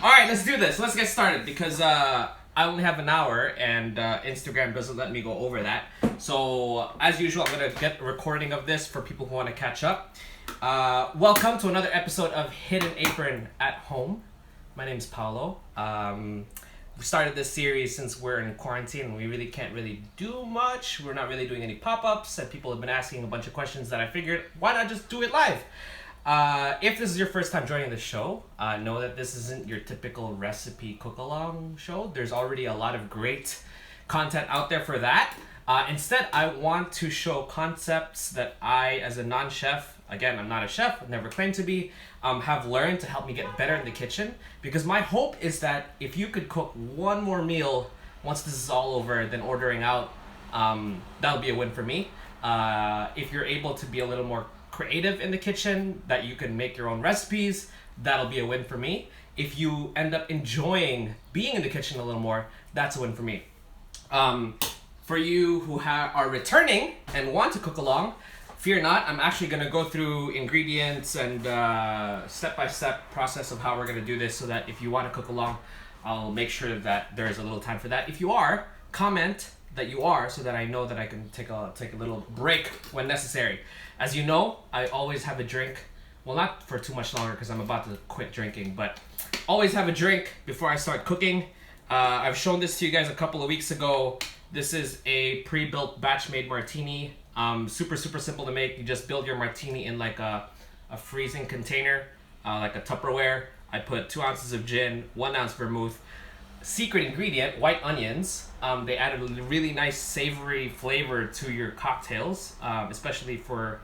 All right, let's do this. Let's get started because I only have an hour and Instagram doesn't let me go over that. So as usual, I'm gonna get a recording of this for people who want to catch up. Welcome to another episode of Hidden Apron at Home. My name is Paolo. We started this series since we're in quarantine and we really can't do much. We're not really doing any pop-ups and people have been asking a bunch of questions that I figured, why not just do it live? If this is your first time joining the show, know that this isn't your typical recipe cook-along show. There's already a lot of great content out there for that. Instead, I want to show concepts that I, as a non-chef, again, I'm not a chef, I've never claimed to be, have learned to help me get better in the kitchen. Because my hope is that if you could cook one more meal once this is all over than ordering out, that'll be a win for me. If you're able to be a little more creative in the kitchen, that you can make your own recipes, that'll be a win for me. If you end up enjoying being in the kitchen a little more, that's a win for me. For you who are returning and want to cook along, fear not, I'm actually going to go through ingredients and step-by-step process of how we're going to do this so that if you want to cook along, I'll make sure that there's a little time for that. If you are, comment that you are so that I know that I can take a little break when necessary. As you know, I always have a drink. Well, not for too much longer because I'm about to quit drinking, but always have a drink before I start cooking. I've shown this to you guys a couple of weeks ago. This is a pre-built batch-made martini. Super simple to make. You just build your martini in like a freezing container, like a Tupperware. I put 2 ounces of gin, 1 ounce vermouth. Secret ingredient, white onions. They added a really nice savory flavor to your cocktails, especially for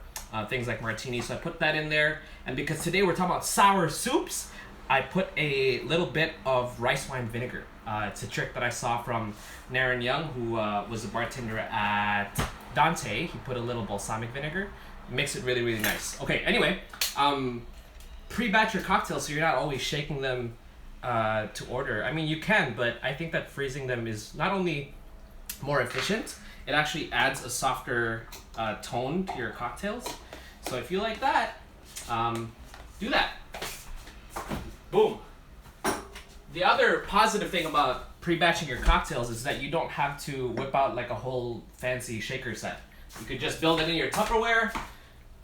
things like martinis. So I put that in there. And because today we're talking about sour soups, I put a little bit of rice wine vinegar. It's a trick that I saw from Naren Young, who was a bartender at Dante. He put a little balsamic vinegar. It makes it really nice. Okay, anyway, pre-batch your cocktails so you're not always shaking them to order. I mean, you can, but I think that freezing them is not only more efficient, it actually adds a softer tone to your cocktails. So if you like that, do that. Boom. The other positive thing about pre-batching your cocktails is that you don't have to whip out like a whole fancy shaker set. You could just build it in your Tupperware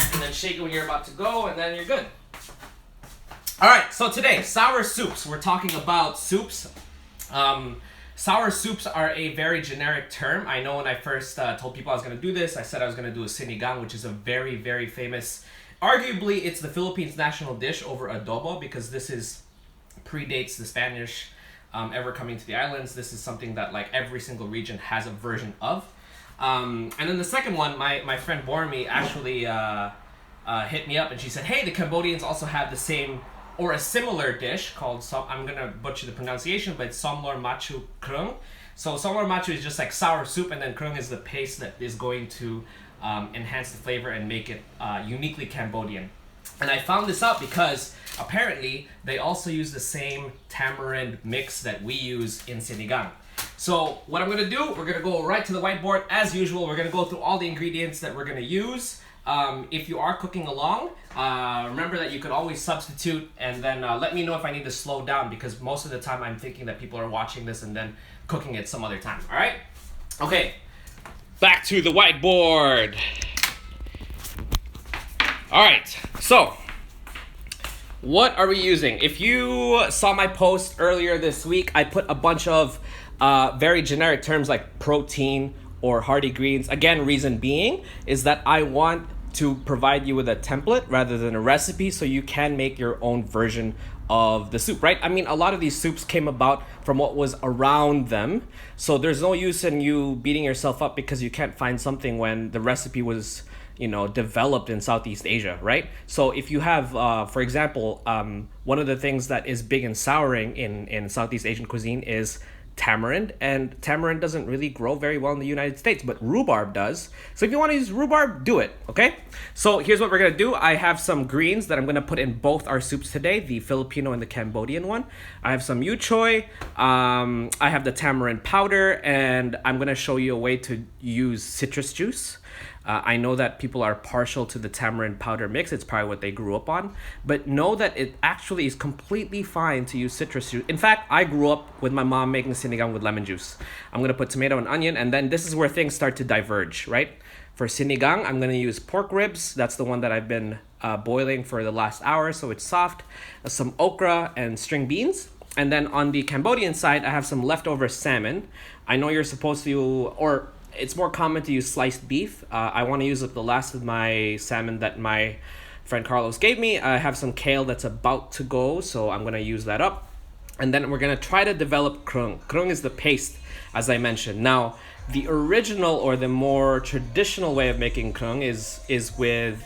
and then shake it when you're about to go, and then you're good. All right, so today, sour soups. We're talking about soups. Sour soups are a very generic term. I know when I first told people I was going to do this, I said I was going to do a sinigang, which is a very famous, arguably it's the Philippines' national dish over adobo, because this predates the Spanish ever coming to the islands. This is something that like every single region has a version of. And then the second one, my friend Bormi actually hit me up and she said, hey, the Cambodians also have the same or a similar dish called, I'm going to butcher the pronunciation, but it's Somlor Machu Kreung. So Somlor Machu is just like sour soup, and then Kreung is the paste that is going to enhance the flavor and make it uniquely Cambodian. And I found this out because apparently they also use the same tamarind mix that we use in Sinigang. So what I'm going to do, we're going to go right to the whiteboard. As usual, we're going to go through all the ingredients that we're going to use. If you are cooking along, remember that you could always substitute, and then let me know if I need to slow down, because most of the time I'm thinking that people are watching this and then cooking it some other time. All right? Okay. Back to the whiteboard. All right. So, what are we using? If you saw my post earlier this week, I put a bunch of very generic terms like protein or hearty greens. Again, reason being is that I want to provide you with a template rather than a recipe so you can make your own version of the soup, right? I mean, a lot of these soups came about from what was around them. So there's no use in you beating yourself up because you can't find something when the recipe was, developed in Southeast Asia, right? So if you have, for example, one of the things that is big in souring in Southeast Asian cuisine is tamarind, and tamarind doesn't really grow very well in the United States, but rhubarb does. So if you want to use rhubarb, do it, okay? So here's what we're going to do. I have some greens that I'm going to put in both our soups today, the Filipino and the Cambodian one. I have some yu choy, I have the tamarind powder, and I'm going to show you a way to use citrus juice. I know that people are partial to the tamarind powder mix. It's probably what they grew up on. But know that it actually is completely fine to use citrus juice. In fact, I grew up with my mom making sinigang with lemon juice. I'm going to put tomato and onion, and then this is where things start to diverge, right? For sinigang, I'm going to use pork ribs. That's the one that I've been boiling for the last hour, so it's soft. Some okra and string beans. And then on the Cambodian side, I have some leftover salmon. I know you're supposed to, or it's more common to use sliced beef. I want to use up the last of my salmon that my friend Carlos gave me. I have some kale that's about to go, so I'm going to use that up. And then we're going to try to develop kreung. Kreung is the paste, as I mentioned. Now, the original or the more traditional way of making kreung is with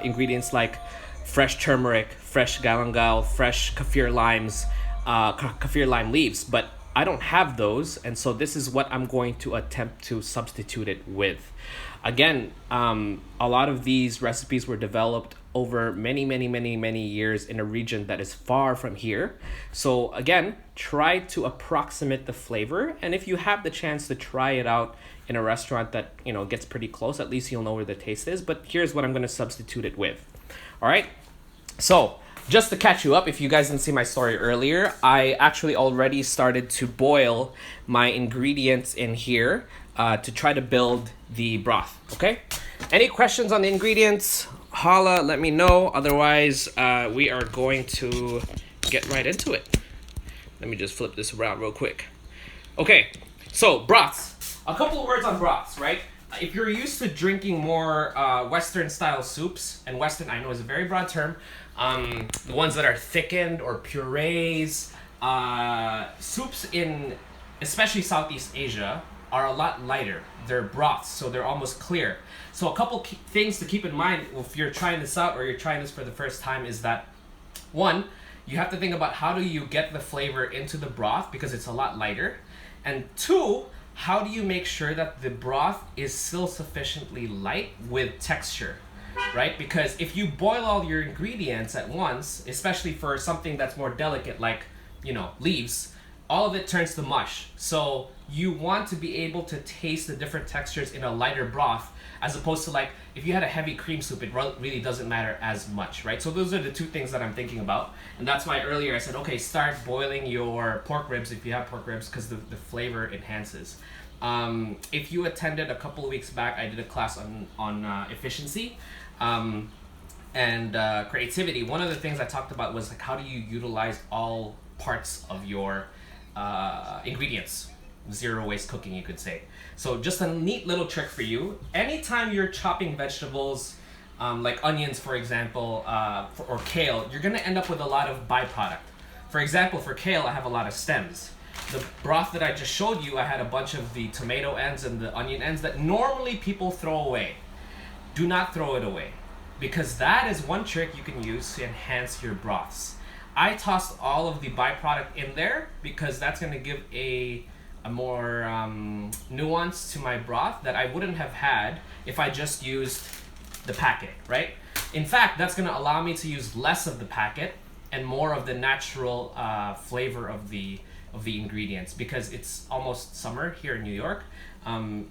ingredients like fresh turmeric, fresh galangal, fresh kaffir limes, kaffir lime leaves. But I don't have those, and so this is what I'm going to attempt to substitute it with. Again, a lot of these recipes were developed over many years in a region that is far from here. So again, try to approximate the flavor, and if you have the chance to try it out in a restaurant that, you know, gets pretty close, at least you'll know where the taste is. But here's what I'm going to substitute it with. All right, so just to catch you up, if you guys didn't see my story earlier, I actually already started to boil my ingredients in here to try to build the broth, okay? Any questions on the ingredients? Holla, let me know. Otherwise, we are going to get right into it. Let me just flip this around real quick. Okay, so broths. A couple of words on broths, right? If you're used to drinking more Western-style soups, and Western I know is a very broad term, the ones that are thickened or purees, soups in especially Southeast Asia are a lot lighter. They're broths, so they're almost clear. So a couple things to keep in mind if you're trying this out or you're trying this for the first time is that, one, you have to think about how do you get the flavor into the broth because it's a lot lighter, and two, how do you make sure that the broth is still sufficiently light with texture, right? Because if you boil all your ingredients at once, especially for something that's more delicate like, you know, leaves, all of it turns to mush. So you want to be able to taste the different textures in a lighter broth, as opposed to like if you had a heavy cream soup, it really doesn't matter as much, right? So those are the two things that I'm thinking about, and that's why earlier I said, okay, start boiling your pork ribs if you have pork ribs, because the flavor enhances. If you attended a couple of weeks back, I did a class on efficiency and creativity. One of the things I talked about was like how do you utilize all parts of your ingredients. Zero waste cooking, you could say. So just a neat little trick for you. Anytime you're chopping vegetables, like onions, for example, or kale, you're gonna end up with a lot of byproduct. For example, for kale, I have a lot of stems. The broth that I just showed you, I had a bunch of the tomato ends and the onion ends that normally people throw away. Do not throw it away, because that is one trick you can use to enhance your broths. I tossed all of the byproduct in there because that's going to give a more nuance to my broth that I wouldn't have had if I just used the packet, right? In fact, that's going to allow me to use less of the packet and more of the natural flavor of the ingredients, because it's almost summer here in New York,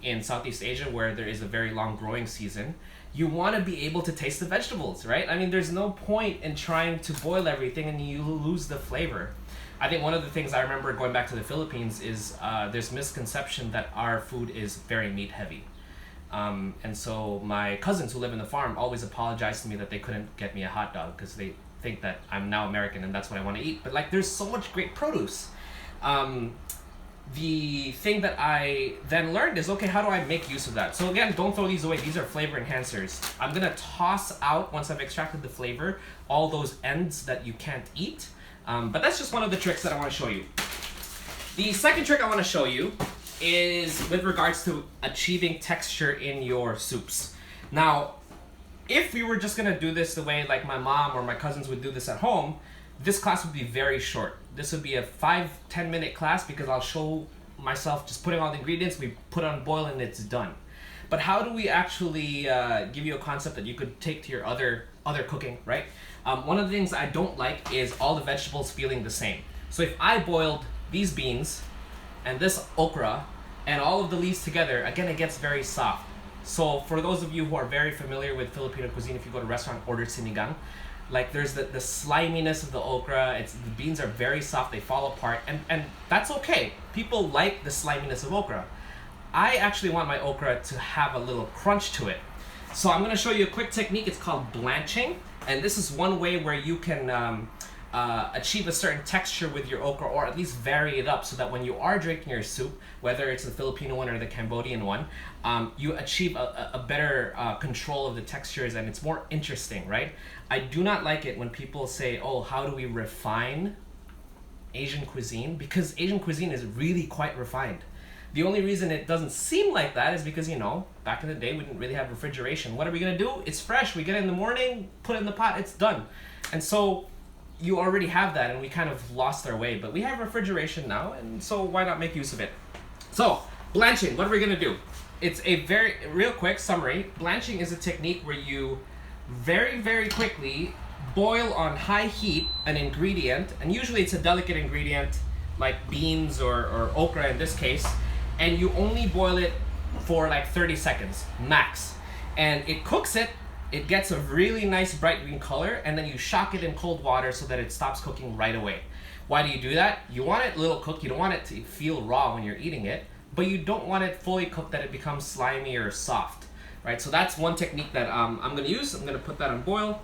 in Southeast Asia, where there is a very long growing season. You want to be able to taste the vegetables, right? I mean, there's no point in trying to boil everything and you lose the flavor. I think one of the things I remember going back to the Philippines is there's misconception that our food is very meat heavy. And so my cousins who live in the farm always apologize to me that they couldn't get me a hot dog because they think that I'm now American and that's what I want to eat. But like, there's so much great produce. The thing that I then learned is, okay, how do I make use of that? So again, don't throw these away. These are flavor enhancers. I'm gonna toss out, once I've extracted the flavor, all those ends that you can't eat. But that's just one of the tricks that I want to show you. The second trick I want to show you is with regards to achieving texture in your soups. Now, if we were just gonna do this the way like my mom or my cousins would do this at home, this class would be very short. This would be a 5-10 minute class because I'll show myself just putting all the ingredients, we put on boil and it's done. But how do we actually give you a concept that you could take to your other cooking, right? One of the things I don't like is all the vegetables feeling the same. So if I boiled these beans and this okra and all of the leaves together, again, it gets very soft. So for those of you who are very familiar with Filipino cuisine, if you go to a restaurant, order sinigang, like there's the sliminess of the okra. It's the beans are very soft, they fall apart, and that's okay. People like the sliminess of okra. I actually want my okra to have a little crunch to it. So I'm gonna show you a quick technique. It's called blanching, and this is one way where you can achieve a certain texture with your okra, or at least vary it up so that when you are drinking your soup, whether it's the Filipino one or the Cambodian one, you achieve a better control of the textures and it's more interesting, right? I do not like it when people say, oh, how do we refine Asian cuisine? Because Asian cuisine is really quite refined. The only reason it doesn't seem like that is because, you know, back in the day we didn't really have refrigeration. What are we gonna do? It's fresh. We get it in the morning, put it in the pot, it's done. And so you already have that, and we kind of lost our way. But we have refrigeration now, and so why not make use of it? So, blanching, what are we gonna do? It's a very, real quick summary. Blanching is a technique where you very, very quickly boil on high heat an ingredient, and usually it's a delicate ingredient like beans or okra in this case, and you only boil it for like 30 seconds, max. And it cooks it, it gets a really nice bright green color, and then you shock it in cold water so that it stops cooking right away. Why do you do that? You want it a little cooked, you don't want it to feel raw when you're eating it, but you don't want it fully cooked that it becomes slimy or soft, right? So that's one technique that I'm gonna use. I'm gonna put that on boil.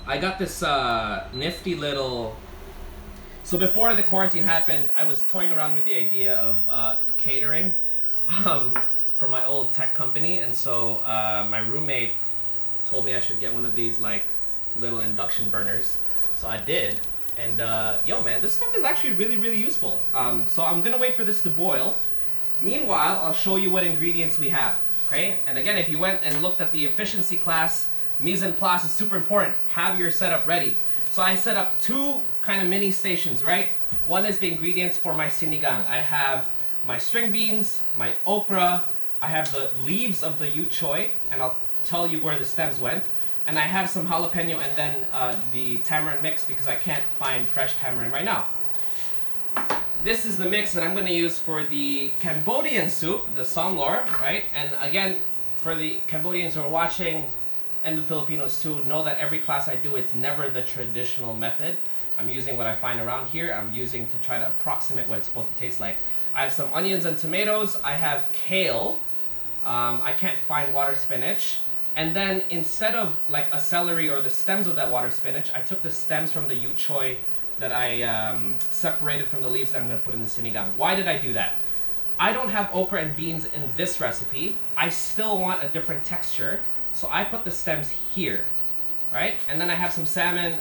I got this nifty little... So before the quarantine happened, I was toying around with the idea of catering for my old tech company, and so my roommate told me I should get one of these like little induction burners. So I did, and yo man, this stuff is actually really, really useful. So I'm gonna wait for this to boil. Meanwhile, I'll show you what ingredients we have, okay? And again, if you went and looked at the efficiency class, mise en place is super important. Have your setup ready. So I set up two kind of mini stations, right? One is the ingredients for my sinigang. I have my string beans, my okra, I have the leaves of the yu choy, and I'll tell you where the stems went. And I have some jalapeno and then the tamarind mix because I can't find fresh tamarind right now. This is the mix that I'm gonna use for the Cambodian soup, the Somlor, right? And again, for the Cambodians who are watching, and the Filipinos too, know that every class I do, it's never the traditional method. I'm using what I find around here. I'm using to try to approximate what it's supposed to taste like. I have some onions and tomatoes. I have kale. I can't find water spinach. And then instead of like a celery or the stems of that water spinach, I took the stems from the yu choy that I separated from the leaves that I'm gonna put in the sinigang. Why did I do that? I don't have okra and beans in this recipe. I still want a different texture. So I put the stems here, right? And then I have some salmon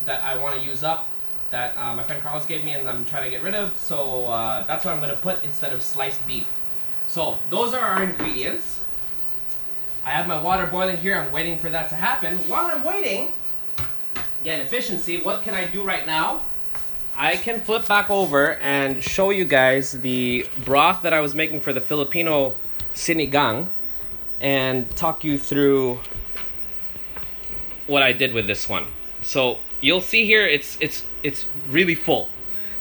that I want to use up that my friend Carlos gave me and I'm trying to get rid of. So that's what I'm going to put instead of sliced beef. So those are our ingredients. I have my water boiling here. I'm waiting for that to happen. While I'm waiting, again, efficiency, what can I do right now? I can flip back over and show you guys the broth that I was making for the Filipino sinigang, and talk you through what I did with this one. So you'll see here, it's really full.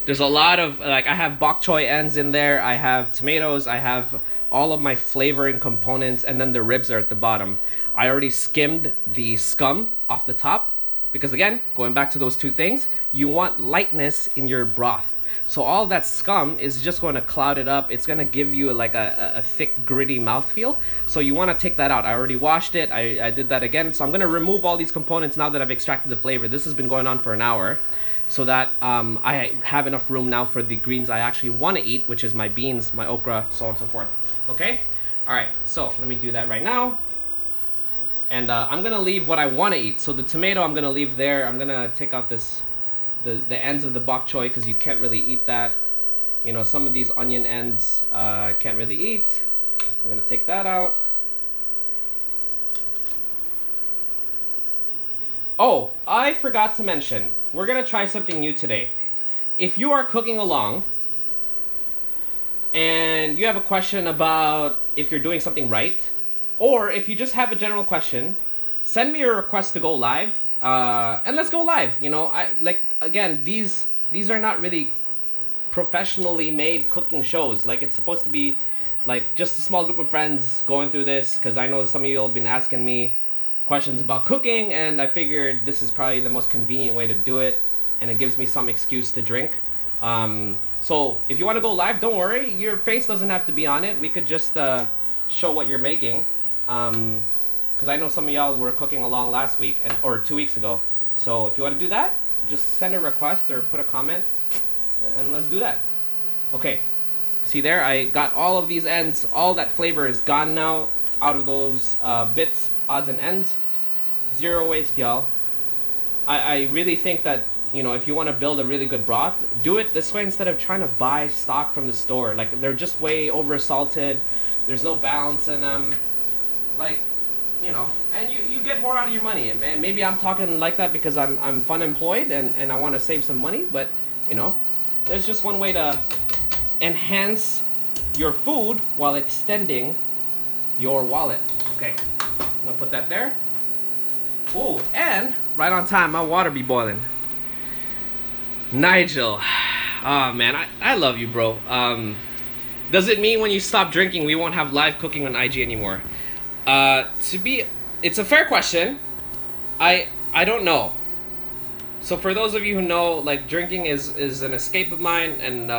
There's a lot of, like, I have bok choy ends in there, I have tomatoes, I have all of my flavoring components, and then the ribs are at the bottom. I already skimmed the scum off the top, because again, going back to those two things, you want lightness in your broth. So all that scum is just going to cloud it up. It's going to give you like a thick, gritty mouthfeel. So you want to take that out. I already washed it. I did that again. So I'm going to remove all these components now that I've extracted the flavor. This has been going on for an hour, so that I have enough room now for the greens I actually want to eat, which is my beans, my okra, so on and so forth. Okay? All right. So let me do that right now. And I'm going to leave what I want to eat. So the tomato I'm going to leave there. I'm going to take out this... the ends of the bok choy, because you can't really eat that. You know, some of these onion ends can't really eat. So I'm gonna take that out. Oh, I forgot to mention, we're gonna try something new today. If you are cooking along and you have a question about if you're doing something right, or if you just have a general question, send me a request to go live. And let's go live. You know, I like, again, these are not really professionally made cooking shows. Like, it's supposed to be like just a small group of friends going through this, because I know some of you have been asking me questions about cooking, and I figured this is probably the most convenient way to do it, and it gives me some excuse to drink. So if you want to go live, don't worry, your face doesn't have to be on it. We could just show what you're making, because I know some of y'all were cooking along last week or 2 weeks ago. So if you want to do that, just send a request or put a comment, and let's do that. Okay, see there, I got all of these ends. All that flavor is gone now out of those bits, odds and ends. Zero waste, y'all. I really think that, you know, if you want to build a really good broth, do it this way instead of trying to buy stock from the store. Like, they're just way over salted. There's no balance in them. Like, you know, and you get more out of your money. And maybe I'm talking like that because I'm fun employed and I want to save some money, but, you know, there's just one way to enhance your food while extending your wallet. Okay, I'm gonna put that there. Oh, and right on time, my water be boiling. Nigel, oh man, I love you, bro. Does it mean when you stop drinking we won't have live cooking on IG anymore? It's a fair question. I don't know. So for those of you who know, like, drinking is an escape of mine, and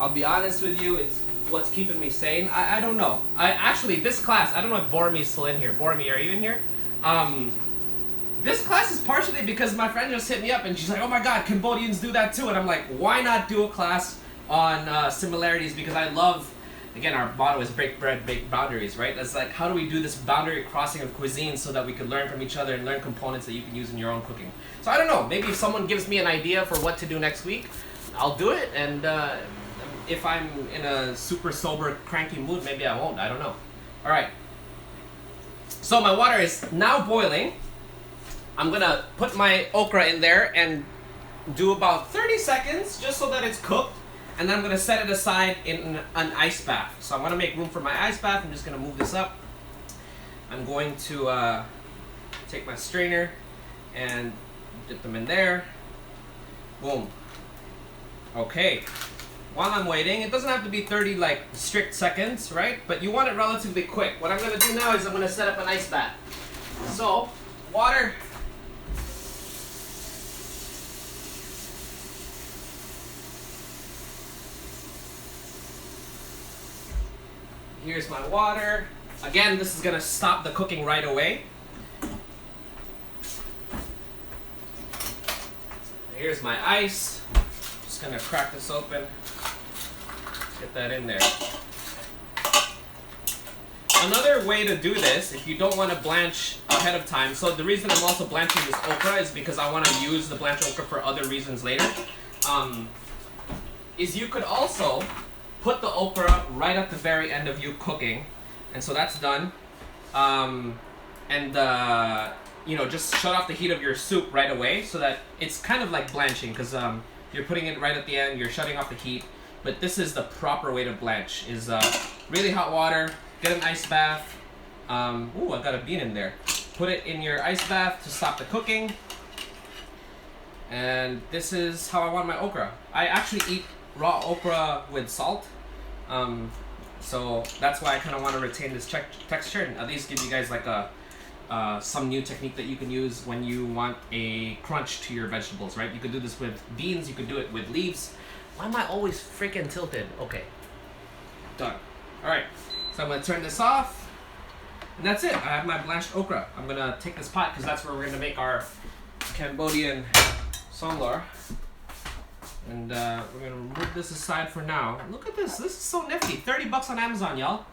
I'll be honest with you, it's what's keeping me sane. I don't know. Actually, this class, I don't know if Boromy's still in here. Boromy, are you in here? This class is partially because my friend just hit me up and she's like, oh my god, Cambodians do that too. And I'm like, why not do a class on similarities? Because I love, again, our motto is break bread, break boundaries, right? It's like, how do we do this boundary crossing of cuisines so that we can learn from each other and learn components that you can use in your own cooking? So I don't know, maybe if someone gives me an idea for what to do next week, I'll do it, and if I'm in a super sober, cranky mood, maybe I won't, I don't know. Alright, so my water is now boiling. I'm gonna put my okra in there and do about 30 seconds just so that it's cooked, and then I'm gonna set it aside in an ice bath. So I'm gonna make room for my ice bath. I'm just gonna move this up. I'm going to take my strainer and dip them in there. Boom. Okay. While I'm waiting, it doesn't have to be 30 like strict seconds, right? But you want it relatively quick. What I'm gonna do now is I'm gonna set up an ice bath. So, water. Here's my water. Again, this is gonna stop the cooking right away. Here's my ice. Just gonna crack this open. Get that in there. Another way to do this, if you don't want to blanch ahead of time, so the reason I'm also blanching this okra is because I want to use the blanched okra for other reasons later, is you could also put the okra right at the very end of you cooking, and so that's done, you know, just shut off the heat of your soup right away so that it's kind of like blanching, because you're putting it right at the end, you're shutting off the heat. But this is the proper way to blanch, is really hot water, get an ice bath. Ooh, I got a bean in there. Put it in your ice bath to stop the cooking. And this is how I want my okra. I actually eat raw okra with salt. So that's why I kind of want to retain this texture and at least give you guys like some new technique that you can use when you want a crunch to your vegetables, right? You could do this with beans, you could do it with leaves. Why am I always freaking tilted? Okay. Done. Alright. So I'm going to turn this off. And that's it. I have my blanched okra. I'm going to take this pot because that's where we're going to make our Cambodian somlor. And we're going to move this aside for now. Look at this. This is so nifty. 30 bucks on Amazon, y'all.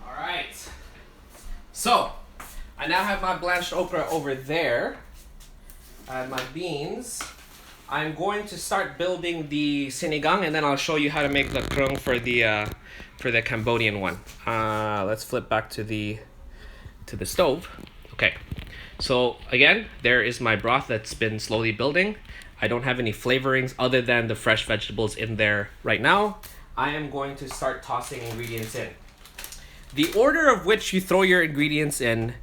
Alright. So, I now have my blanched okra over there. I have my beans. I'm going to start building the sinigang, and then I'll show you how to make the kreung for the Cambodian one. Let's flip back to the stove. Okay, so again, there is my broth that's been slowly building. I don't have any flavorings other than the fresh vegetables in there right now. I am going to start tossing ingredients in. The order of which you throw your ingredients in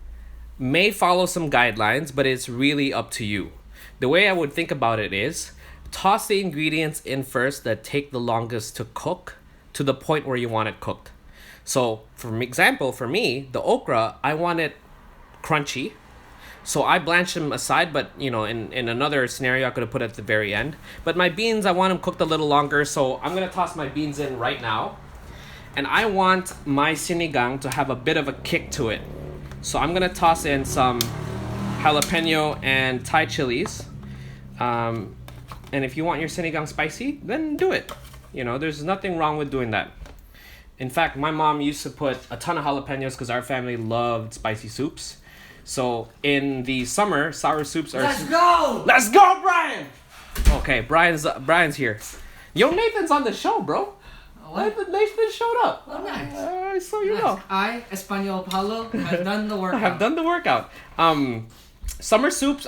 may follow some guidelines, but it's really up to you. The way I would think about it is toss the ingredients in first that take the longest to cook to the point where you want it cooked. So, for example, for me, the okra, I want it crunchy. So I blanch them aside, but in another scenario, I could have put it at the very end. But my beans, I want them cooked a little longer, so I'm going to toss my beans in right now. And I want my sinigang to have a bit of a kick to it. So I'm going to toss in some jalapeno and Thai chilies. And if you want your sinigang spicy, then do it. There's nothing wrong with doing that. In fact, my mom used to put a ton of jalapenos because our family loved spicy soups. So in the summer, sour soups are... Let's go! Let's go, Brian! Okay, Brian's here. Yo, Nathan's on the show, bro. What? Nathan showed up. Oh, nice. So you know. I, Espanol Paulo, have done the workout. Have done the workout. Sour soups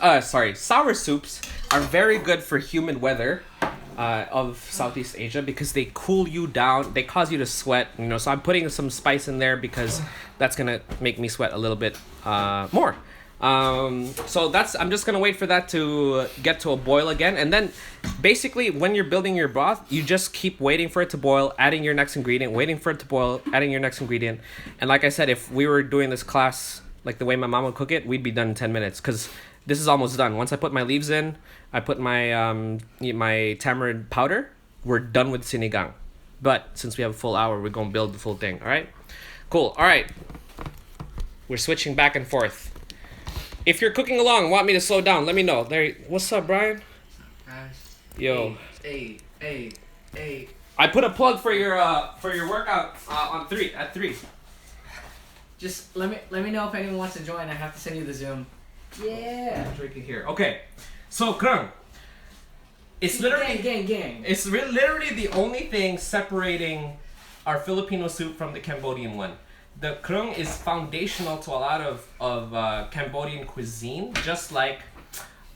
are very good for humid weather of Southeast Asia because they cool you down. They cause you to sweat. So I'm putting some spice in there because that's gonna make me sweat a little bit more. So I'm just gonna wait for that to get to a boil again, and then basically when you're building your broth, you just keep waiting for it to boil, adding your next ingredient, waiting for it to boil, adding your next ingredient. And like I said, if we were doing this class like the way my mom would cook it, we'd be done in 10 minutes because this is almost done. Once I put my leaves in, I put my my tamarind powder, we're done with sinigang. But since we have a full hour, we're gonna build the full thing. All right, cool. All right, we're switching back and forth. If you're cooking along, want me to slow down, let me know. What's up, Brian? Yo. Hey. I put a plug for your workout at 3. Just let me know if anyone wants to join. I have to send you the Zoom. Yeah. I'm drinking here. Okay. So, Kreung. It's literally gang. It's literally the only thing separating our Filipino soup from the Cambodian one. The Kreung is foundational to a lot of Cambodian cuisine, just like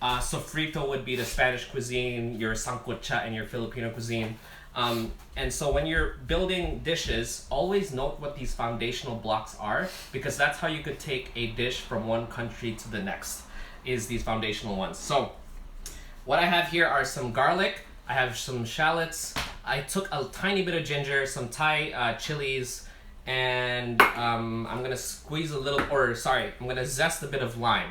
sofrito would be the Spanish cuisine, your sancocha and your Filipino cuisine. And so when you're building dishes, always note what these foundational blocks are, because that's how you could take a dish from one country to the next, is these foundational ones. So what I have here are some garlic, I have some shallots, I took a tiny bit of ginger, some Thai chilies, and I'm gonna I'm gonna zest a bit of lime.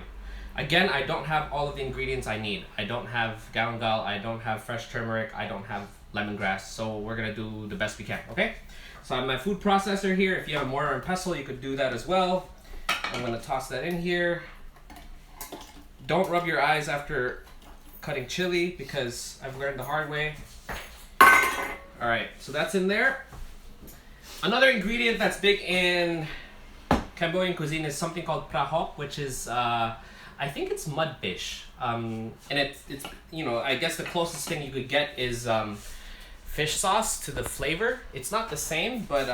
Again, I don't have all of the ingredients I need. I don't have galangal, I don't have fresh turmeric, I don't have lemongrass, so we're gonna do the best we can, okay? So I have my food processor here. If you have a mortar and pestle, you could do that as well. I'm gonna toss that in here. Don't rub your eyes after cutting chili because I've learned the hard way. All right, so that's in there. Another ingredient that's big in Cambodian cuisine is something called prahok, which is I think it's mud fish, and it's I guess the closest thing you could get is fish sauce to the flavor. It's not the same, but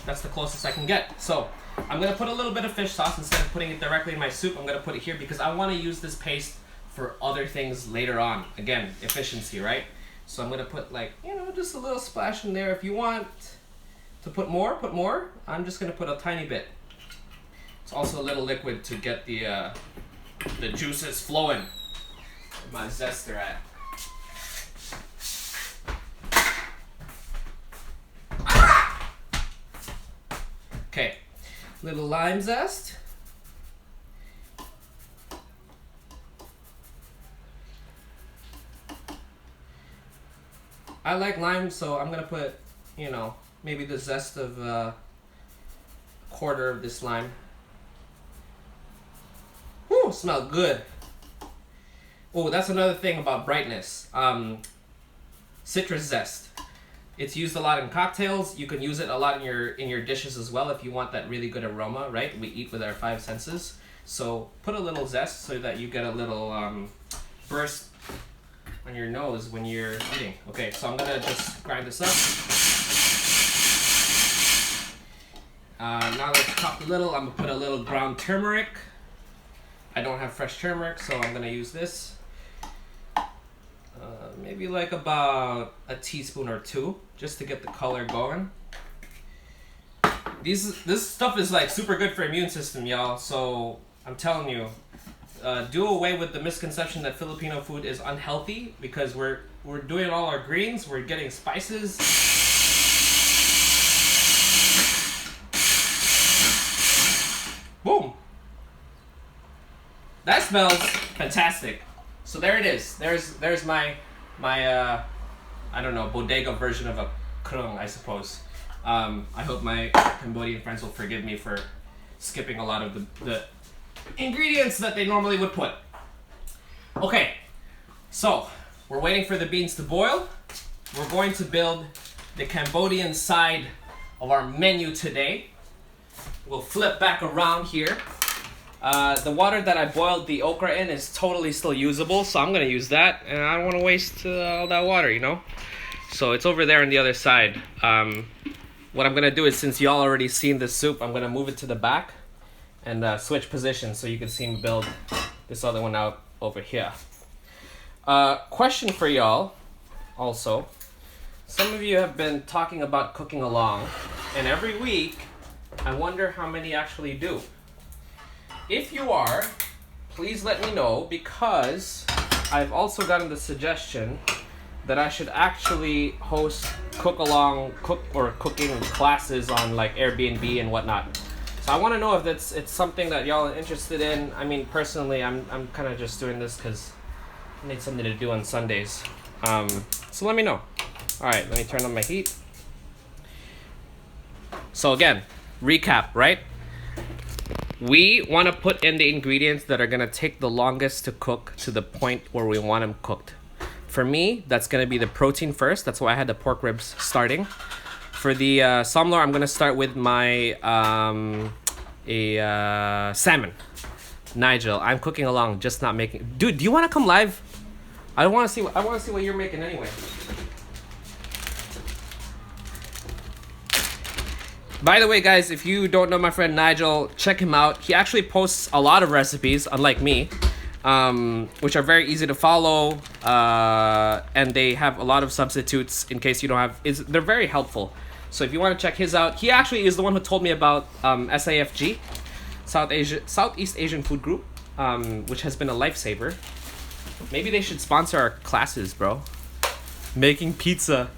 that's the closest I can get. So I'm gonna put a little bit of fish sauce instead of putting it directly in my soup. I'm gonna put it here because I want to use this paste for other things later on. Again, efficiency, right? So I'm gonna put just a little splash in there. If you want to put more, put more. I'm just gonna put a tiny bit. It's also a little liquid to get the juices flowing. Where my zester at? Okay, little lime zest. I like lime, so I'm gonna put, maybe the zest of a quarter of this lime. Whew, smell good. Oh, that's another thing about brightness. Citrus zest. It's used a lot in cocktails. You can use it a lot in your dishes as well if you want that really good aroma, right? We eat with our 5 senses. So put a little zest so that you get a little burst on your nose when you're eating. Okay, so I'm gonna just grind this up. Now let's chop a little. I'm gonna put a little ground turmeric. I don't have fresh turmeric, so I'm gonna use this. Maybe like about a teaspoon or 2, just to get the color going. This stuff is like super good for immune system, y'all. So I'm telling you, do away with the misconception that Filipino food is unhealthy because we're doing all our greens, we're getting spices. Boom. That smells fantastic. So there it is. There's my I don't know, bodega version of a kreung, I suppose. I hope my Cambodian friends will forgive me for skipping a lot of the ingredients that they normally would put. Okay, so we're waiting for the beans to boil. We're going to build the Cambodian side of our menu today. We'll flip back around here. The water that I boiled the okra in is totally still usable, so I'm gonna use that, and I don't want to waste all that water, you know? So it's over there on the other side. What I'm gonna do is, since y'all already seen the soup, I'm gonna move it to the back and switch positions so you can see me build this other one out over here. Question for y'all also. Some of you have been talking about cooking along, and every week I wonder how many actually do. If you are, please let me know, because I've also gotten the suggestion that I should actually host cooking classes on like Airbnb and whatnot. So I want to know if it's something that y'all are interested in. I mean, personally, I'm kind of just doing this because I need something to do on Sundays. So let me know. All right, let me turn on my heat. So again, recap, right? We want to put in the ingredients that are going to take the longest to cook to the point where we want them cooked. For me, that's going to be the protein first. That's why I had the pork ribs starting. For the somlor, I'm going to start with my salmon. Nigel, I'm cooking along, just not making... Dude, do you want to come live? I want to see what you're making anyway. By the way, guys, if you don't know my friend Nigel, check him out. He actually posts a lot of recipes, unlike me, which are very easy to follow, and they have a lot of substitutes in case you don't have... They're very helpful. So if you want to check his out, he actually is the one who told me about SAFG, Southeast Asian Food Group, which has been a lifesaver. Maybe they should sponsor our classes, bro. Making pizza.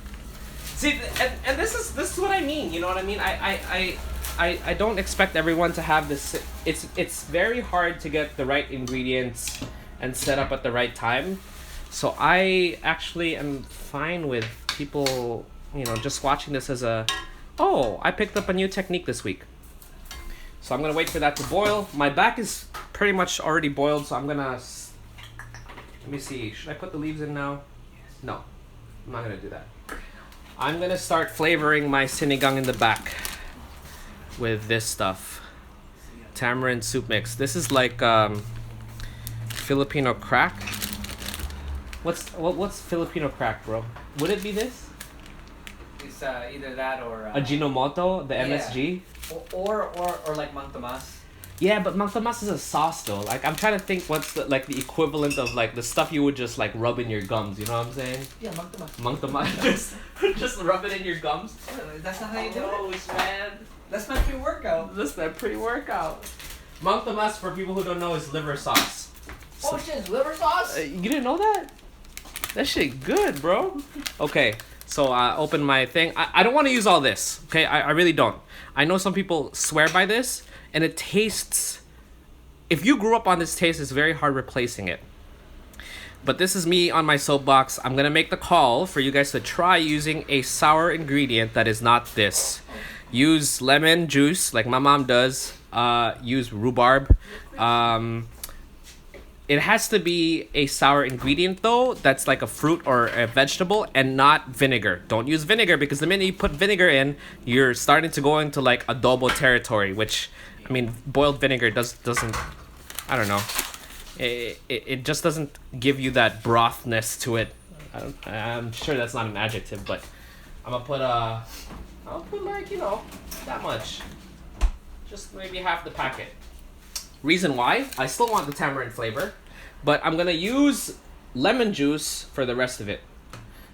See, and this is what I mean. You know what I mean? I don't expect everyone to have this. It's very hard to get the right ingredients and set up at the right time. So I actually am fine with people, you know, just watching this as a, oh, I picked up a new technique this week. So I'm gonna wait for that to boil. My back is pretty much already boiled, so I'm gonna, let me see, should I put the leaves in now? No, I'm not gonna do that. I'm gonna start flavoring my sinigang in the back with this stuff. Tamarind soup mix. This is like Filipino crack. What's Filipino crack, bro? Would it be this? It's either that or Ajinomoto, the MSG. Or like Mang Tomas. Yeah, but Mang Tomas is a sauce though. Like, I'm trying to think what's the equivalent of like the stuff you would just like rub in your gums. You know what I'm saying? Yeah, Mang Tomas. Mang Tomas. just rub it in your gums. That's not how you do it. Man. That's my pre-workout. That's my pre-workout. Mang Tomas, for people who don't know, is liver sauce. Oh shit, liver sauce? You didn't know that? That shit good, bro. Okay, so open my thing. I don't want to use all this. Okay, I really don't. I know some people swear by this, and it tastes... If you grew up on this taste, it's very hard replacing it. But this is me on my soapbox. I'm gonna make the call for you guys to try using a sour ingredient that is not this. Use lemon juice, like my mom does. Use rhubarb. It has to be a sour ingredient though, that's like a fruit or a vegetable, and not vinegar. Don't use vinegar, because the minute you put vinegar in, you're starting to go into like adobo territory, which, I mean, boiled vinegar doesn't, I don't know. It just doesn't give you that brothness to it. I'm sure that's not an adjective, but I'll put like, you know, that much. Just maybe half the packet. Reason why, I still want the tamarind flavor, but I'm gonna use lemon juice for the rest of it.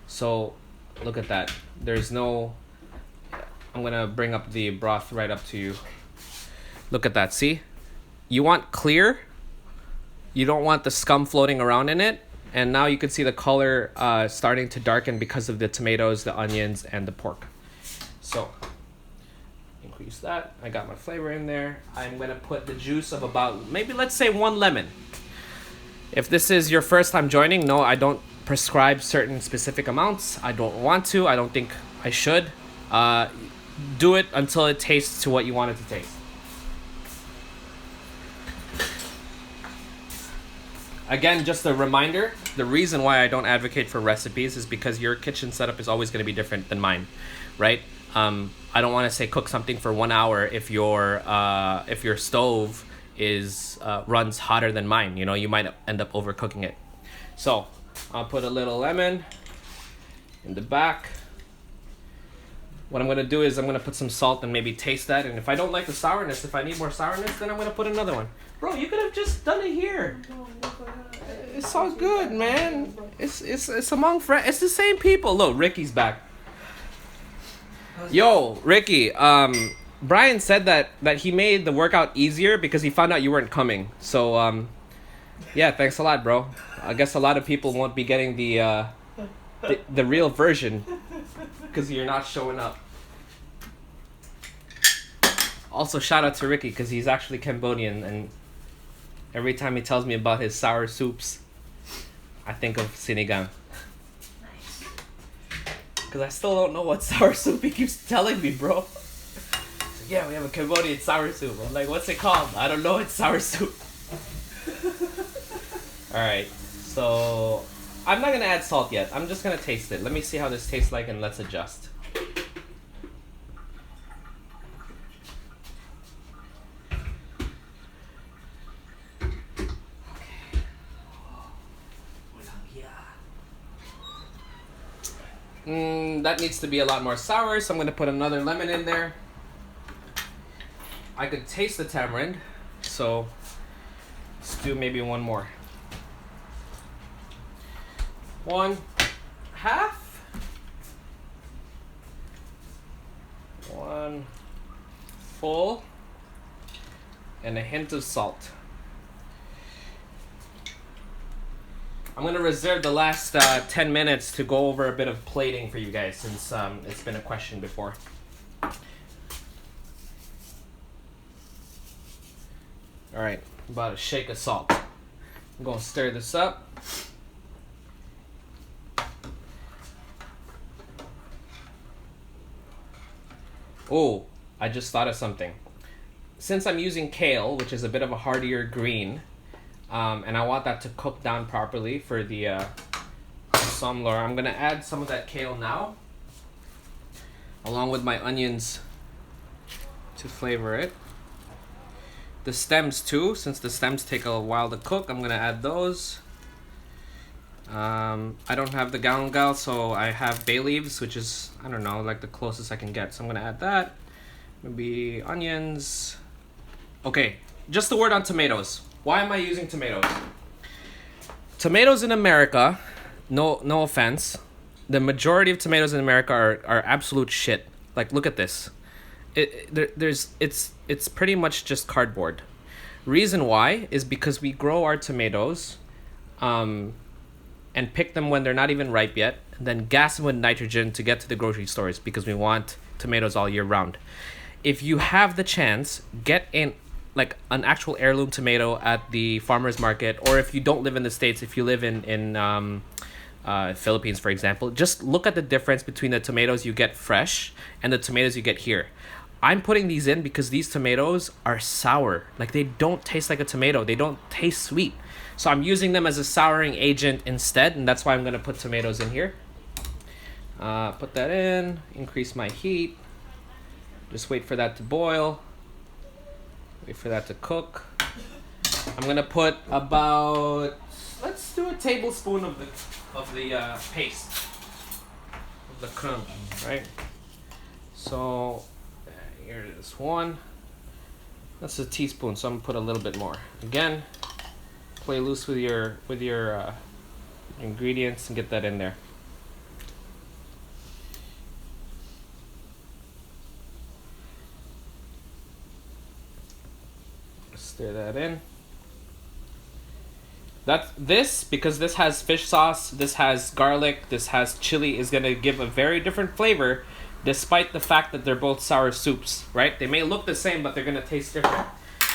So look at that. There's no, I'm gonna bring up the broth right up to you. Look at that, see? You want clear, you don't want the scum floating around in it. And now you can see the color starting to darken because of the tomatoes, the onions, and the pork. So increase that. I got my flavor in there. I'm gonna put the juice of about, maybe let's say 1 lemon. If this is your first time joining, no, I don't prescribe certain specific amounts. I don't want to. I don't think I should. Do it until it tastes to what you want it to taste. Again, just a reminder, the reason why I don't advocate for recipes is because your kitchen setup is always going to be different than mine, right? I don't want to say cook something for 1 hour if your stove is runs hotter than mine. You know, you might end up overcooking it. So I'll put a little lemon in the back. What I'm going to do is I'm going to put some salt and maybe taste that. And if I don't like the sourness, if I need more sourness, then I'm going to put another one. Bro, you could have just done it here. It's all good, man. It's among friends. It's the same people. Look, Ricky's back. Yo, Ricky, Brian said that he made the workout easier because he found out you weren't coming. So, yeah, thanks a lot, bro. I guess a lot of people won't be getting the real version because you're not showing up. Also, shout out to Ricky because he's actually Cambodian, and every time he tells me about his sour soups, I think of Sinigang. Nice. Because I still don't know what sour soup he keeps telling me, bro. Yeah, we have a Cambodian sour soup. I'm like, what's it called? I don't know, it's sour soup. Alright, so I'm not going to add salt yet. I'm just going to taste it. Let me see how this tastes like and let's adjust. That needs to be a lot more sour, so I'm going to put another lemon in there. I could taste the tamarind, so let's do maybe one more. 1/2. 1 full. And a hint of salt. I'm going to reserve the last 10 minutes to go over a bit of plating for you guys since it's been a question before. Alright, about a shake of salt. I'm going to stir this up. Oh, I just thought of something. Since I'm using kale, which is a bit of a hardier green, and I want that to cook down properly for the somlor, I'm going to add some of that kale now, along with my onions to flavor it. The stems too, since the stems take a while to cook, I'm going to add those. I don't have the galangal, so I have bay leaves, which is, I don't know, like the closest I can get. So I'm going to add that. Maybe onions. Okay, just a word on tomatoes. Why am I using tomatoes? Tomatoes in America, no offense, the majority of tomatoes in America are absolute shit. Like, look at this. It's pretty much just cardboard. Reason why is because we grow our tomatoes and pick them when they're not even ripe yet, and then gas them with nitrogen to get to the grocery stores because we want tomatoes all year round. If you have the chance, get in like an actual heirloom tomato at the farmer's market, or if you don't live in the States, if you live in Philippines, for example, just look at the difference between the tomatoes you get fresh and the tomatoes you get here. I'm putting these in because these tomatoes are sour. Like, they don't taste like a tomato. They don't taste sweet. So I'm using them as a souring agent instead, and that's why I'm going to put tomatoes in here. Put that in, increase my heat. Just wait for that to boil. Wait for that to cook. I'm going to put about, let's do a tablespoon of the paste, of the kreung, right? So here it is, one. That's a teaspoon, so I'm gonna put a little bit more. Again, play loose with your ingredients and get that in there. Stir that in. Because this has fish sauce, this has garlic, this has chili, is gonna give a very different flavor, despite the fact that they're both sour soups, right? They may look the same, but they're gonna taste different.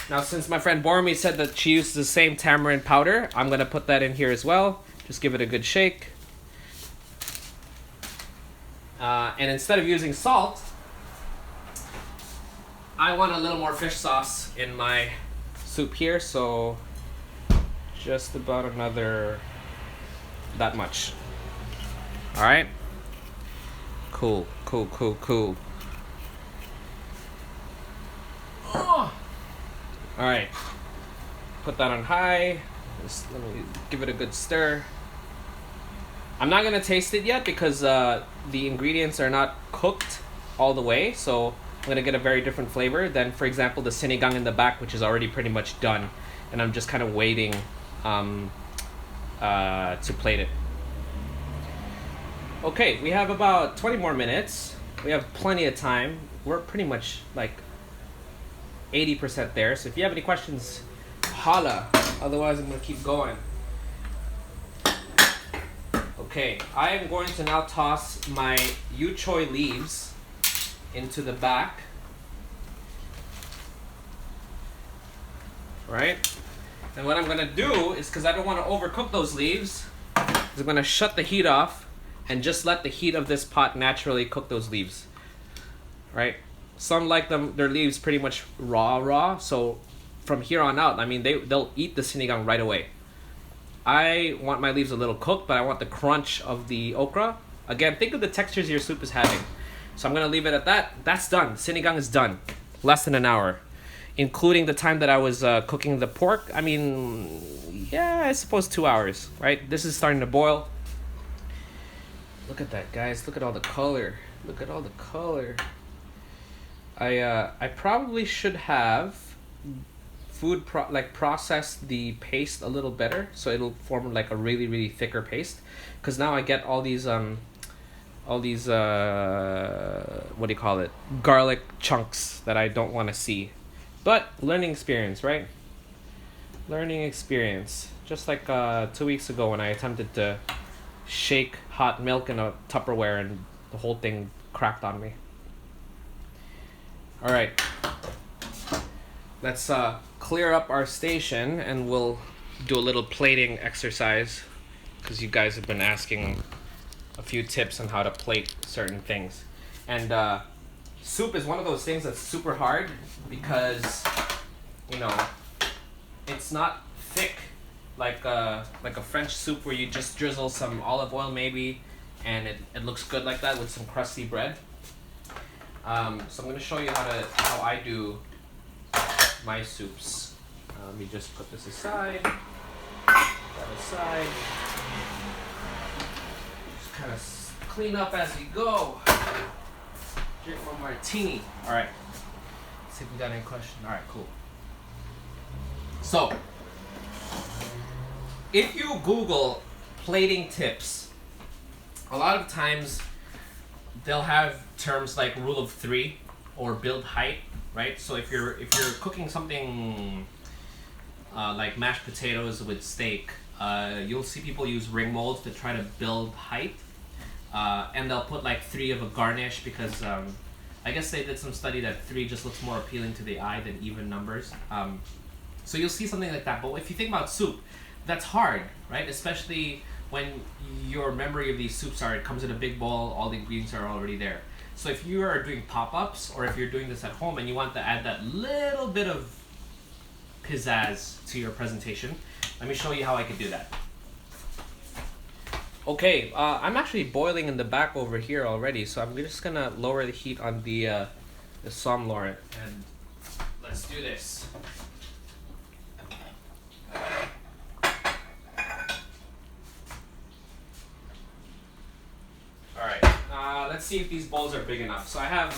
Now, since my friend Bormi said that she used the same tamarind powder, I'm gonna put that in here as well. Just give it a good shake. And instead of using salt, I want a little more fish sauce in my soup here, so just about another that much. All right. Cool. Oh. All right. Put that on high. Just let me give it a good stir. I'm not gonna taste it yet because the ingredients are not cooked all the way, so I'm gonna get a very different flavor than, for example, the sinigang in the back, which is already pretty much done, and I'm just kind of waiting to plate it. Okay, we have about 20 more minutes. We have plenty of time. We're pretty much like 80% there. So if you have any questions, holla. Otherwise, I'm gonna keep going. Okay, I am going to now toss my yu choy leaves into the back. Right? And what I'm gonna do is, because I don't want to overcook those leaves, is I'm gonna shut the heat off and just let the heat of this pot naturally cook those leaves. Right? Some like their leaves pretty much raw. So from here on out, I mean, they'll eat the sinigang right away. I want my leaves a little cooked, but I want the crunch of the okra. Again, think of the textures your soup is having. So I'm gonna leave it at that. That's done. Sinigang is done. Less than an hour. Including the time that I was cooking the pork. I mean, yeah, I suppose 2 hours, right? This is starting to boil. Look at that, guys. Look at all the color. Look at all the color. I probably should have process the paste a little better, so it'll form like a really thicker paste. Because now I get all these what do you call it? Garlic chunks that I don't want to see. But learning experience, right? Learning experience. Just like 2 weeks ago when I attempted to shake hot milk in a Tupperware and the whole thing cracked on me. All right. Let's clear up our station and we'll do a little plating exercise because you guys have been asking a few tips on how to plate certain things. And soup is one of those things that's super hard because, you know, it's not thick like a French soup where you just drizzle some olive oil maybe and it looks good like that with some crusty bread. So I'm going to show you how I do my soups. Let me just put this aside, that aside. Just kind of clean up as we go. Drink my martini. All right. Let's see if we got any questions. All right, cool. So, if you Google plating tips, a lot of times they'll have terms like rule of 3 or build height, right? So if you're cooking something like mashed potatoes with steak, you'll see people use ring molds to try to build height. And they'll put like 3 of a garnish because I guess they did some study that 3 just looks more appealing to the eye than even numbers. So you'll see something like that. But if you think about soup, that's hard, right? Especially when your memory of these soups are, it comes in a big bowl, all the ingredients are already there. So if you are doing pop-ups or if you're doing this at home and you want to add that little bit of pizzazz to your presentation, let me show you how I could do that. Okay, I'm actually boiling in the back over here already, so I'm just gonna lower the heat on the Somlor and let's do this. Alright, let's see if these bowls are big enough. So I have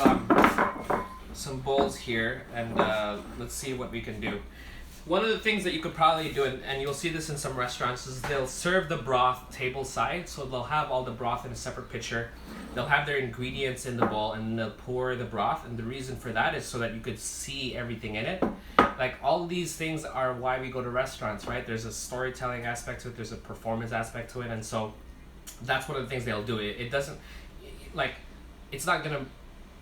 some bowls here and let's see what we can do. one of the things that you could probably do, and you'll see this in some restaurants, is they'll serve the broth table side. So they'll have all the broth in a separate pitcher. They'll have their ingredients in the bowl, and they'll pour the broth. And the reason for that is so that you could see everything in it. Like, all these things are why we go to restaurants, right? There's a storytelling aspect to it. There's a performance aspect to it. And so that's one of the things they'll do. It doesn't, like, it's not going to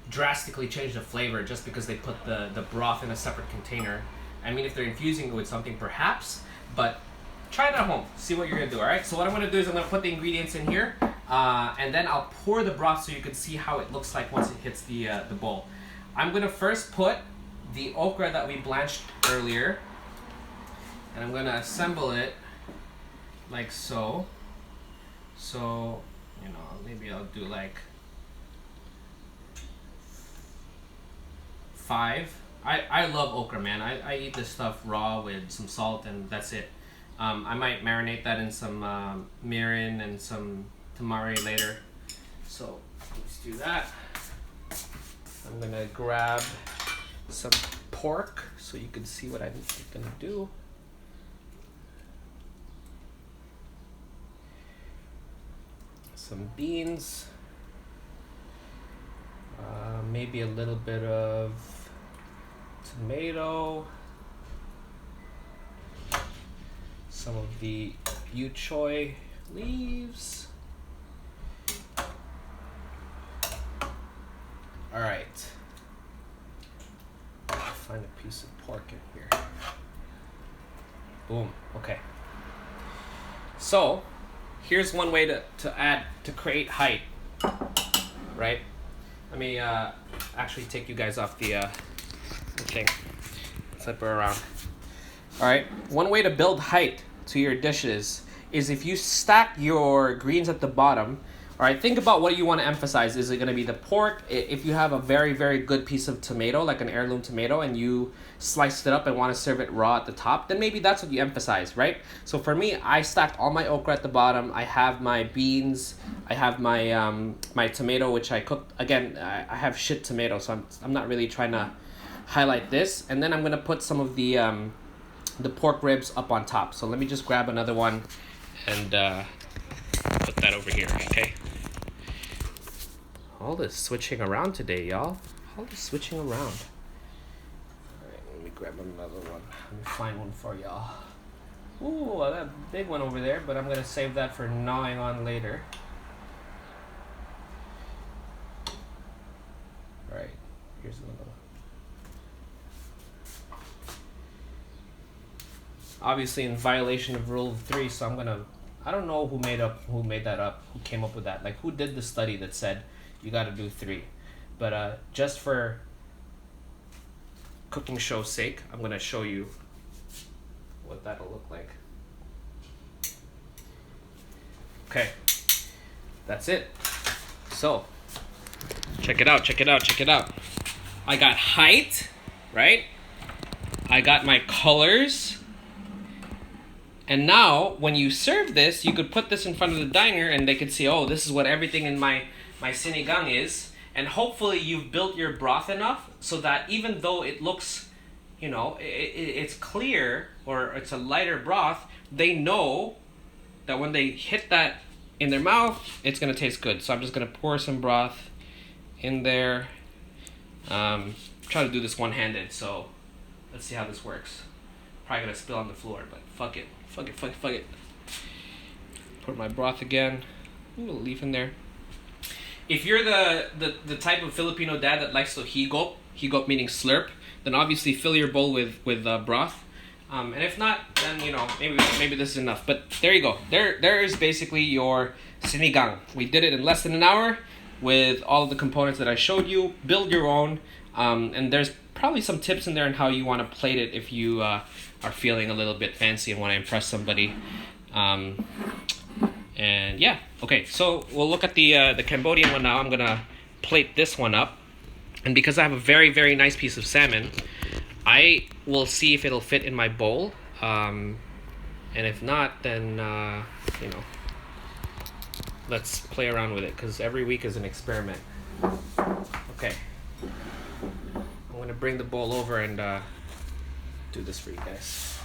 drastically change the flavor just because they put the broth in a separate container. I mean, if they're infusing it with something, perhaps, but try it at home. See what you're gonna do, all right? So what I'm gonna do is I'm gonna put the ingredients in here, and then I'll pour the broth so you can see how it looks like once it hits the bowl. I'm gonna first put the okra that we blanched earlier, and I'm gonna assemble it like so. So, you know, maybe I'll do like 5. I love okra, man. I eat this stuff raw with some salt and that's it. I might marinate that in some mirin and some tamarind later. So let's do that. I'm gonna grab some pork so you can see what I'm gonna do. Some beans. Maybe a little bit of tomato, some of the yu choy leaves. All right, find a piece of pork in here. Boom. Okay. So here's one way to create height, right? Let me actually take you guys off the thing. Flip her around. All right. One way to build height to your dishes is if you stack your greens at the bottom. All right. Think about what you want to emphasize. Is it going to be the pork? If you have a very, very good piece of tomato, like an heirloom tomato, and you sliced it up and want to serve it raw at the top, then maybe that's what you emphasize, right? So for me, I stacked all my okra at the bottom. I have my beans. I have my my tomato, which I cooked. Again, I have shit tomato, so I'm not really trying to highlight this. And then I'm gonna put some of the pork ribs up on top. So let me just grab another one and put that over here. Okay. All this switching around today, y'all. All this switching around. All right, let me grab another one. Let me find one for y'all. Ooh, that big one over there, but I'm gonna save that for gnawing on later. All right, here's another one. Obviously in violation of rule 3, so I don't know who made that up, who came up with that, like who did the study that said you got to do 3, but just for cooking show's sake, I'm gonna show you what that'll look like. Okay, that's it. So check it out. I got height, right? I got my colors. And now, when you serve this, you could put this in front of the diner and they could see, oh, this is what everything in my sinigang is. And hopefully you've built your broth enough so that even though it looks, you know, it's clear or it's a lighter broth, they know that when they hit that in their mouth, it's going to taste good. So I'm just going to pour some broth in there. Try to do this one-handed, so let's see how this works. Probably going to spill on the floor, but fuck it. Fuck it. Pour my broth again. Ooh, a leaf in there. If you're the type of Filipino dad that likes to higop meaning slurp, then obviously fill your bowl with broth. And if not, then you know maybe this is enough. But there you go. There is basically your sinigang. We did it in less than an hour with all of the components that I showed you. Build your own. And there's probably some tips in there on how you want to plate it if you are feeling a little bit fancy and want to impress somebody. And yeah, okay, so we'll look at the Cambodian one now. I'm gonna plate this one up, and because I have a very, very nice piece of salmon, I will see if it'll fit in my bowl, and if not, then you know, let's play around with it, because every week is an experiment. Okay, I'm gonna bring the bowl over and do this for you guys.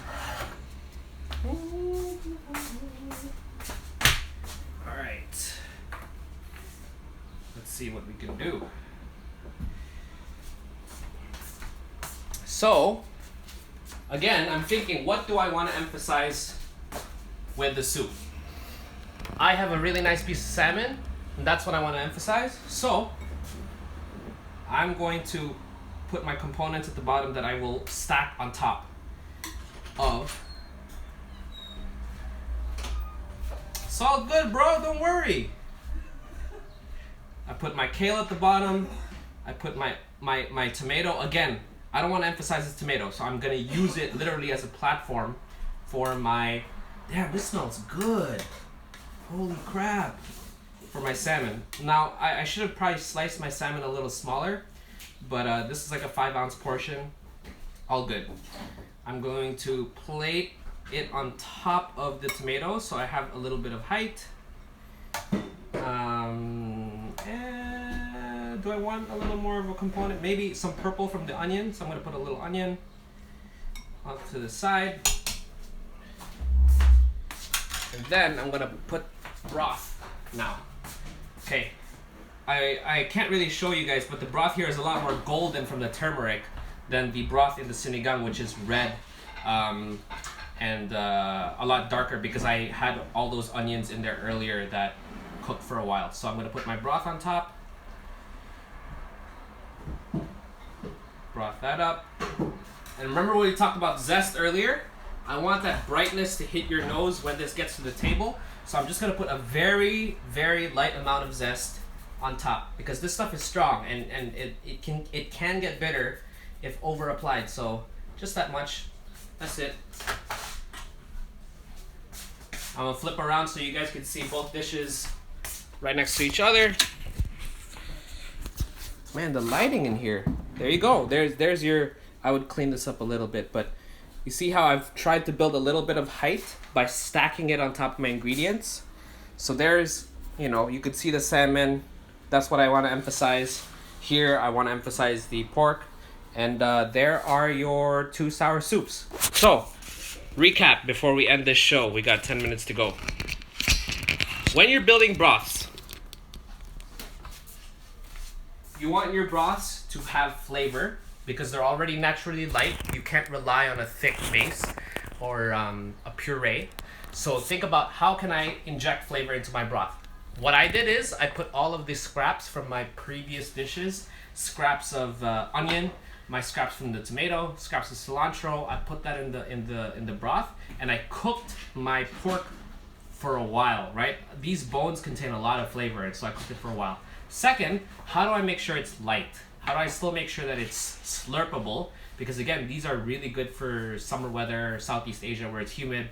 see what we can do. So, again, I'm thinking, what do I want to emphasize with the soup? I have a really nice piece of salmon, and that's what I want to emphasize. So, I'm going to put my components at the bottom that I will stack on top of. It's all good, bro, don't worry. I put my kale at the bottom. I put my tomato. Again, I don't want to emphasize this tomato, so I'm gonna use it literally as a platform for my, damn, this smells good. Holy crap. For my salmon. Now, I should have probably sliced my salmon a little smaller, but this is like a 5-ounce portion. All good. I'm going to plate it on top of the tomato so I have a little bit of height. And do I want a little more of a component? Maybe some purple from the onion. So I'm going to put a little onion off to the side. And then I'm going to put broth now. Okay, I can't really show you guys, but the broth here is a lot more golden from the turmeric than the broth in the sinigang, which is red and a lot darker because I had all those onions in there earlier that cooked for a while. So I'm going to put my broth on top. Broth that up. And remember when we talked about zest earlier? I want that brightness to hit your nose when this gets to the table. So I'm just going to put a very, very light amount of zest on top because this stuff is strong and it can get bitter if over applied. So just that much. That's it. I'm going to flip around so you guys can see both dishes right next to each other. Man, the lighting in here. There you go. There's your, I would clean this up a little bit, but you see how I've tried to build a little bit of height by stacking it on top of my ingredients? So there's, you could see the salmon. That's what I want to emphasize. Here, I want to emphasize the pork. And there are your 2 sour soups. So, recap before we end this show. We got 10 minutes to go. When you're building broths, you want your broths to have flavor because they're already naturally light. You can't rely on a thick base or a puree. So think about how can I inject flavor into my broth. What I did is I put all of the scraps from my previous dishes, scraps of onion, my scraps from the tomato, scraps of cilantro. I put that in the broth, and I cooked my pork for a while. Right? These bones contain a lot of flavor, and so I cooked it for a while. Second, how do I make sure it's light? How do I still make sure that it's slurpable? Because again, these are really good for summer weather, Southeast Asia where it's humid.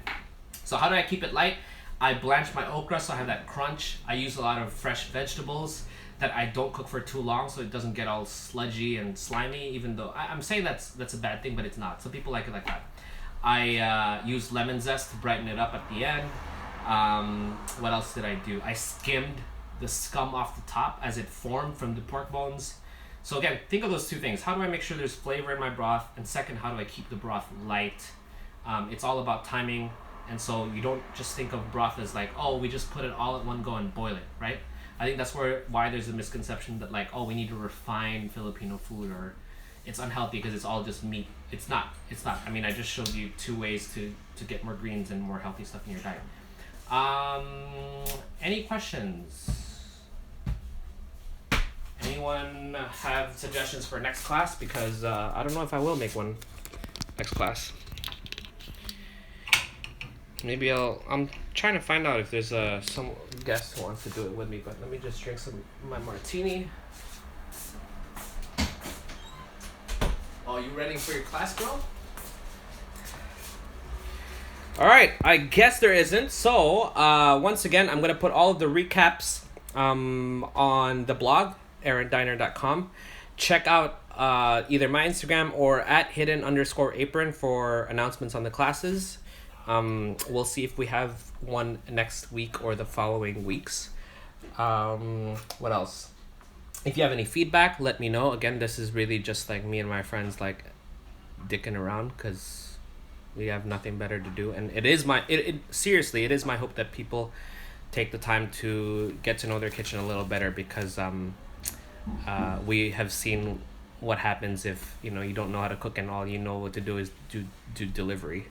So how do I keep it light? I blanch my okra so I have that crunch. I use a lot of fresh vegetables that I don't cook for too long so it doesn't get all sludgy and slimy, even though I'm saying that's a bad thing, but it's not. Some people like it like that. I use lemon zest to brighten it up at the end. What else did I do? I skimmed the scum off the top as it formed from the pork bones. So again, think of those two things. How do I make sure there's flavor in my broth? And second, how do I keep the broth light? It's all about timing. And so you don't just think of broth as like, oh, we just put it all at one go and boil it, right? I think that's why there's a misconception that like, oh, we need to refine Filipino food or it's unhealthy because it's all just meat. It's not. I mean, I just showed you 2 ways to get more greens and more healthy stuff in your diet. Any questions? Anyone have suggestions for next class? Because I don't know if I will make one next class. Maybe I'm trying to find out if there's some guest who wants to do it with me, but let me just drink some my martini. Oh, you ready for your class, bro? All right, I guess there isn't. So once again, I'm gonna put all of the recaps on the blog, aarondiner.com. Check out either my Instagram or at @hidden_apron for announcements on the classes. We'll see if we have one next week or the following weeks. What else? If you have any feedback, let me know. Again, this is really just like me and my friends like dicking around because we have nothing better to do. And it is seriously, it is my hope that people take the time to get to know their kitchen a little better because We have seen what happens if you don't know how to cook and all you know what to do is do delivery,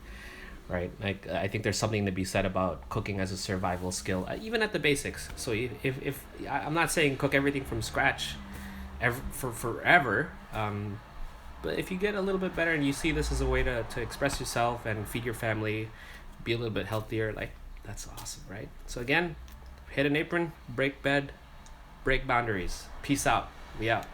right? Like I think there's something to be said about cooking as a survival skill, even at the basics. So if I'm not saying cook everything from scratch, for forever, but if you get a little bit better and you see this as a way to express yourself and feed your family, be a little bit healthier, like that's awesome, right? So again, hit an apron, break bed, break boundaries. Peace out. We out.